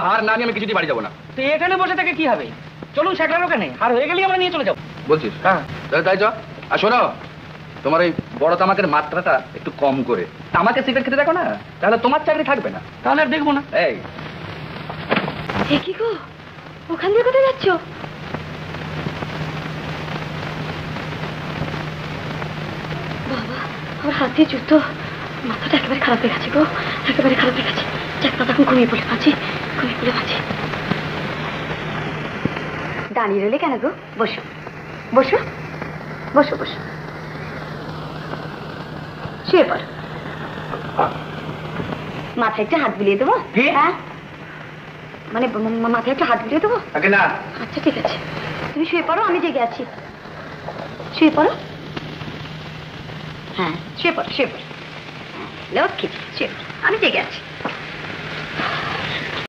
হার না নিয়ে আমি কিছুতেই বাড়ি যাবো না। তো এখানে বসে থেকে কি হবে? চলুন সেটার ওখানে, হার হয়ে গেলেই আমরা নিয়ে চলে যাবো। বলছিস? হ্যাঁ তাই চ। আর শোনো, তোমার ওই বড় তামাকের মাত্রাটা একটু কম করে, তামাকে সিগারেট খেতে দেখো না, তাহলে তোমার চাকরি থাকবে না। তাহলে আর দেখবো না। এই কি গো, ওখান দিয়ে কোথায় যাচ্ছ? বাবা, আমার হাত দিয়ে জুতো, মাথাটা একেবারে খারাপ হয়ে গেছে গো, একেবারে খারাপ হয়ে গেছে। চাকরা তখন ঘুমিয়ে পড়ে পাচ্ছি, ঘুমিয়ে পড়ে পাচ্ছি। দাঁড়িয়ে রইলে কেন গো? বসো বসো বসো বসো, শুয়ে পড়ো। মাথায় একটু হাত বুলিয়ে দেবো? হ্যাঁ, মানে মাথায় একটু হাত বুলিয়ে দেবো? আগে না। আচ্ছা ঠিক আছে, তুমি শুয়ে পড়ো, আমি জেগে আছি। শুয়ে পড়ো, হ্যাঁ শুয়ে পড়ো, শুয়ে পড়ো। লক্ষ্মী, শুয়ে পড়ো, আমি জেগে আছি।